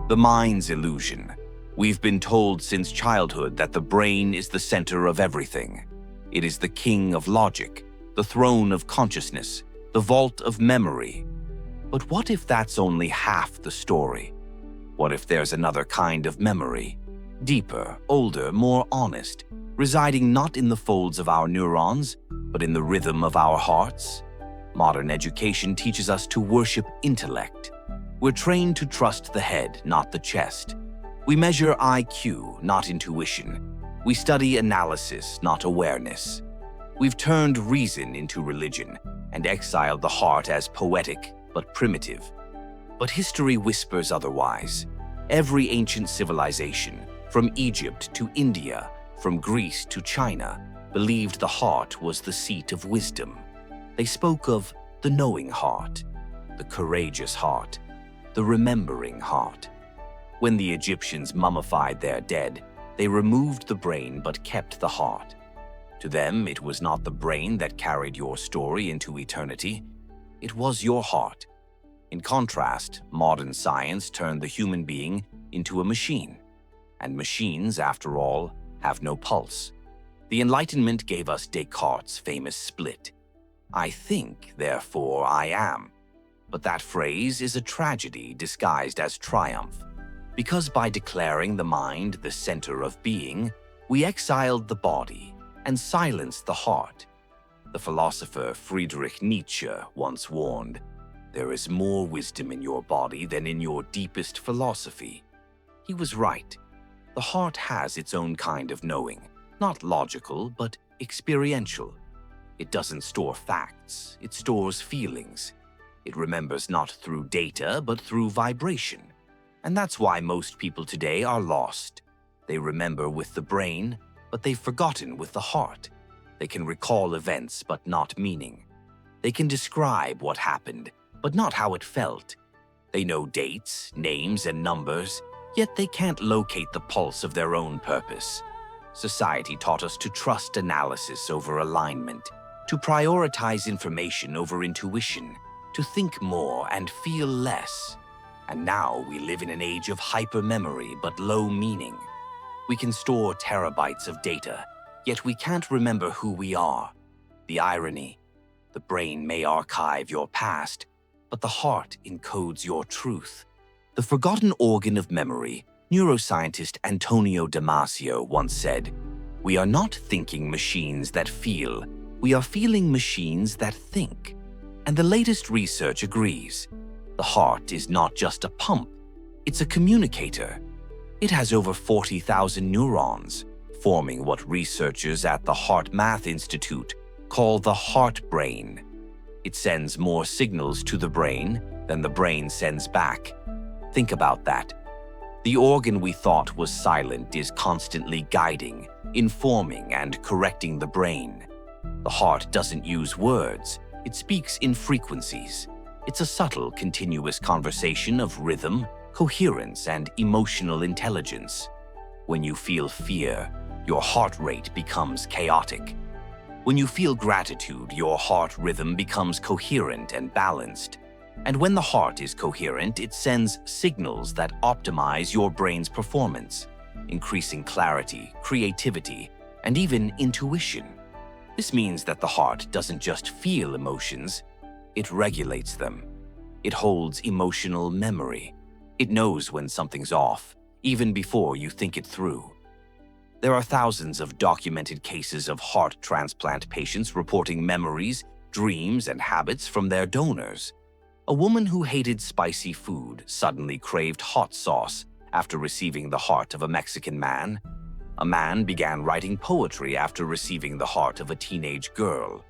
The mind's illusion. We've been told since childhood that the brain is the center of everything. It is the king of logic, the throne of consciousness, the vault of memory. But what if that's only half the story? What if there's another kind of memory? Deeper, older, more honest, residing not in the folds of our neurons, but in the rhythm of our hearts? Modern education teaches us to worship intellect. We're trained to trust the head, not the chest. We measure IQ, not intuition. We study analysis, not awareness. We've turned reason into religion and exiled the heart as poetic but primitive. But history whispers otherwise. Every ancient civilization, from Egypt to India, from Greece to China, believed the heart was the seat of wisdom. They spoke of the knowing heart, the courageous heart, the remembering heart. When the Egyptians mummified their dead, they removed the brain but kept the heart. To them, it was not the brain that carried your story into eternity. It was your heart. In contrast, modern science turned the human being into a machine. And machines, after all, have no pulse. The Enlightenment gave us Descartes' famous split. I think, therefore I am. But that phrase is a tragedy disguised as triumph. Because by declaring the mind the center of being, we exiled the body and silenced the heart. The philosopher Friedrich Nietzsche once warned, "There is more wisdom in your body than in your deepest philosophy." He was right. The heart has its own kind of knowing, not logical, but experiential. It doesn't store facts, it stores feelings. It remembers not through data, but through vibration. And that's why most people today are lost. They remember with the brain, but they've forgotten with the heart. They can recall events, but not meaning. They can describe what happened, but not how it felt. They know dates, names, and numbers, yet they can't locate the pulse of their own purpose. Society taught us to trust analysis over alignment, to prioritize information over intuition, to think more and feel less. And now we live in an age of hypermemory but low meaning. We can store terabytes of data, yet we can't remember who we are. The irony: the brain may archive your past, but the heart encodes your truth. The forgotten organ of memory, neuroscientist Antonio Damasio once said, "We are not thinking machines that feel, we are feeling machines that think." And the latest research agrees. The heart is not just a pump, it's a communicator. It has over 40,000 neurons, forming what researchers at the Heart Math Institute call the heart brain. It sends more signals to the brain than the brain sends back. Think about that. The organ we thought was silent is constantly guiding, informing, and correcting the brain. The heart doesn't use words, it speaks in frequencies. It's a subtle, continuous conversation of rhythm, coherence, and emotional intelligence. When you feel fear, your heart rate becomes chaotic. When you feel gratitude, your heart rhythm becomes coherent and balanced. And when the heart is coherent, it sends signals that optimize your brain's performance, increasing clarity, creativity, and even intuition. This means that the heart doesn't just feel emotions, it regulates them. It holds emotional memory. It knows when something's off, even before you think it through. There are thousands of documented cases of heart transplant patients reporting memories, dreams, and habits from their donors. A woman who hated spicy food suddenly craved hot sauce after receiving the heart of a Mexican man. A man began writing poetry after receiving the heart of a teenage girl.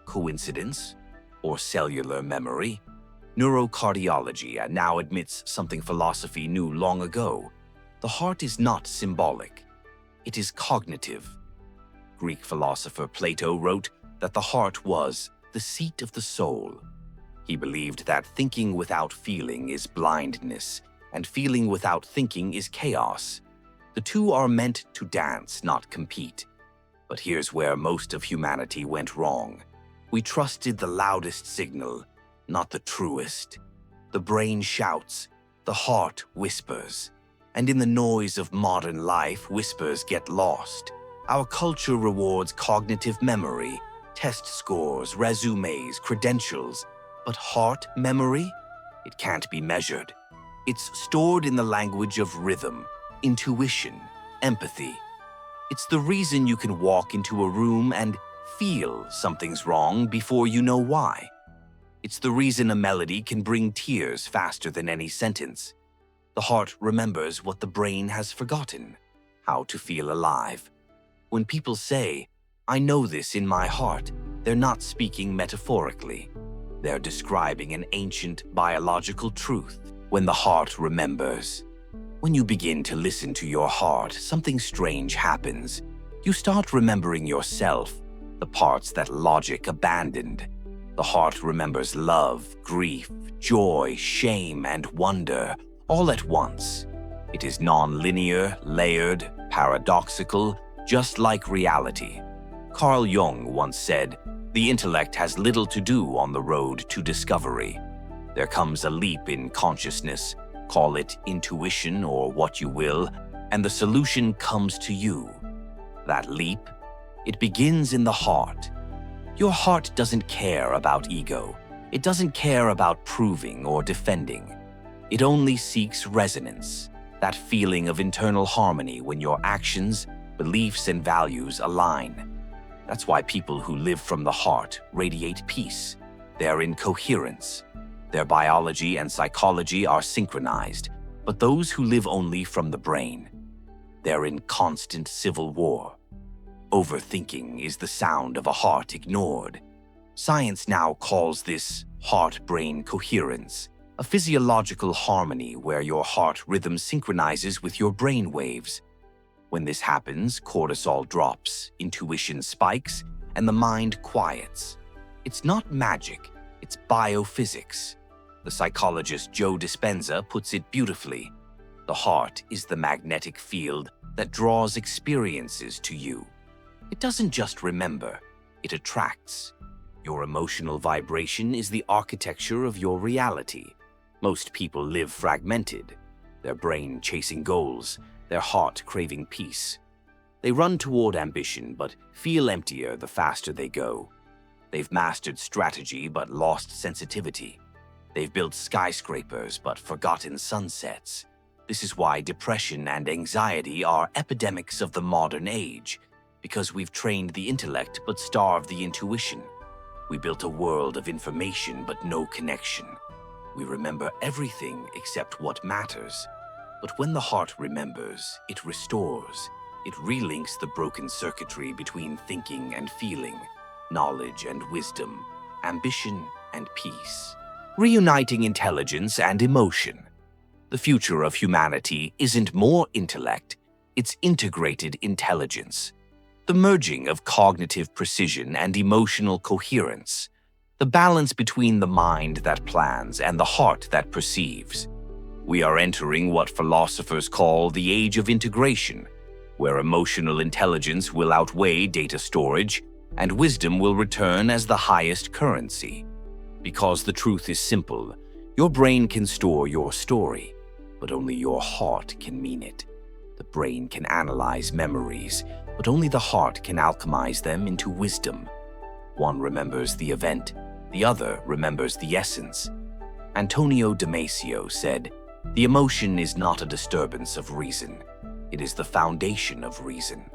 Coincidence? Or cellular memory? Neurocardiology now admits something philosophy knew long ago. The heart is not symbolic. It is cognitive. Greek philosopher Plato wrote that the heart was the seat of the soul. He believed that thinking without feeling is blindness, and feeling without thinking is chaos. The two are meant to dance, not compete. But here's where most of humanity went wrong. We trusted the loudest signal, not the truest. The brain shouts, the heart whispers. And in the noise of modern life, whispers get lost. Our culture rewards cognitive memory, test scores, resumes, credentials. But heart memory? It can't be measured. It's stored in the language of rhythm, intuition, empathy. It's the reason you can walk into a room and feel something's wrong before you know why. It's the reason a melody can bring tears faster than any sentence. The heart remembers what the brain has forgotten, how to feel alive. When people say, "I know this in my heart," they're not speaking metaphorically. They're describing an ancient biological truth. When the heart remembers. When you begin to listen to your heart, something strange happens. You start remembering yourself, the parts that logic abandoned. The heart remembers love, grief, joy, shame, and wonder, all at once. It is non-linear, layered, paradoxical, just like reality. Carl Jung once said, "The intellect has little to do on the road to discovery." There comes a leap in consciousness, call it intuition or what you will, and the solution comes to you. That leap, it begins in the heart. Your heart doesn't care about ego. It doesn't care about proving or defending. It only seeks resonance, that feeling of internal harmony when your actions, beliefs, and values align. That's why people who live from the heart radiate peace. They're in coherence. Their biology and psychology are synchronized, but those who live only from the brain, they're in constant civil war. Overthinking is the sound of a heart ignored. Science now calls this heart-brain coherence, a physiological harmony where your heart rhythm synchronizes with your brain waves. When this happens, cortisol drops, intuition spikes, and the mind quiets. It's not magic, it's biophysics. The psychologist Joe Dispenza puts it beautifully. The heart is the magnetic field that draws experiences to you. It doesn't just remember, it attracts. Your emotional vibration is the architecture of your reality. Most people live fragmented, their brain chasing goals, their heart craving peace. They run toward ambition but feel emptier the faster they go. They've mastered strategy but lost sensitivity. They've built skyscrapers but forgotten sunsets. This is why depression and anxiety are epidemics of the modern age, because we've trained the intellect but starved the intuition. We built a world of information but no connection. We remember everything except what matters. But when the heart remembers, it restores. It relinks the broken circuitry between thinking and feeling, knowledge and wisdom, ambition and peace, reuniting intelligence and emotion. The future of humanity isn't more intellect, it's integrated intelligence. The merging of cognitive precision and emotional coherence. The balance between the mind that plans and the heart that perceives. We are entering what philosophers call the age of integration, where emotional intelligence will outweigh data storage and wisdom will return as the highest currency. Because the truth is simple, your brain can store your story, but only your heart can mean it. The brain can analyze memories, but only the heart can alchemize them into wisdom. One remembers the event, the other remembers the essence. Antonio Damasio said, "The emotion is not a disturbance of reason. It is the foundation of reason."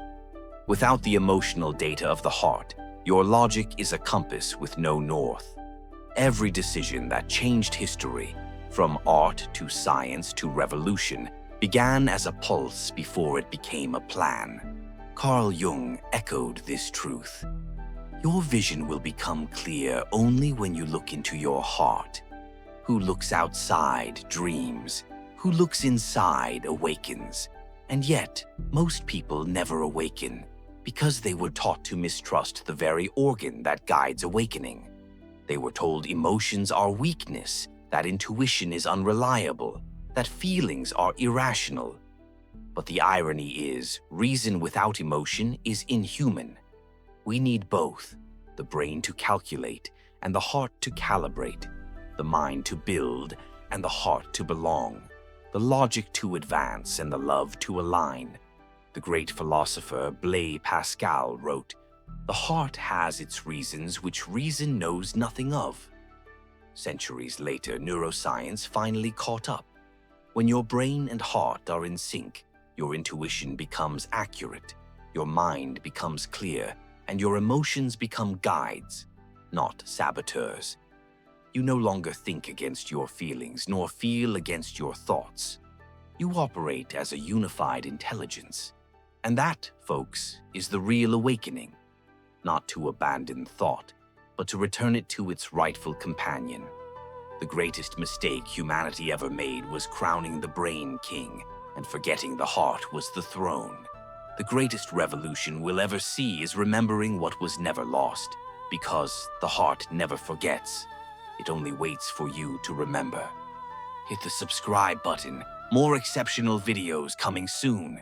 Without the emotional data of the heart, your logic is a compass with no north. Every decision that changed history, from art to science to revolution, began as a pulse before it became a plan. Carl Jung echoed this truth. Your vision will become clear only when you look into your heart. Who looks outside dreams. Who looks inside awakens. And yet, most people never awaken because they were taught to mistrust the very organ that guides awakening. They were told emotions are weakness, that intuition is unreliable, that feelings are irrational. But the irony is, reason without emotion is inhuman. We need both, the brain to calculate and the heart to calibrate, the mind to build and the heart to belong. the logic to advance and the love to align. The great philosopher Blaise Pascal wrote, "The heart has its reasons which reason knows nothing of." Centuries later, neuroscience finally caught up. When your brain and heart are in sync, your intuition becomes accurate, your mind becomes clear, and your emotions become guides, not saboteurs. You no longer think against your feelings, nor feel against your thoughts. You operate as a unified intelligence. And that, folks, is the real awakening. Not to abandon thought, but to return it to its rightful companion. The greatest mistake humanity ever made was crowning the brain king and forgetting the heart was the throne. The greatest revolution we'll ever see is remembering what was never lost, because the heart never forgets. It only waits for you to remember. Hit the subscribe button. More exceptional videos coming soon.